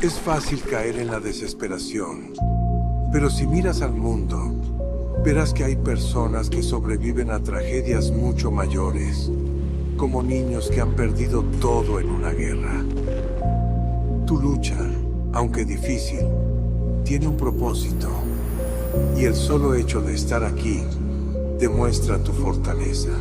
Es fácil caer en la desesperación, pero si miras al mundo, verás que hay personas que sobreviven a tragedias mucho mayores, como niños que han perdido todo en una guerra. Tu lucha, aunque difícil, tiene un propósito, y el solo hecho de estar aquí demuestra tu fortaleza.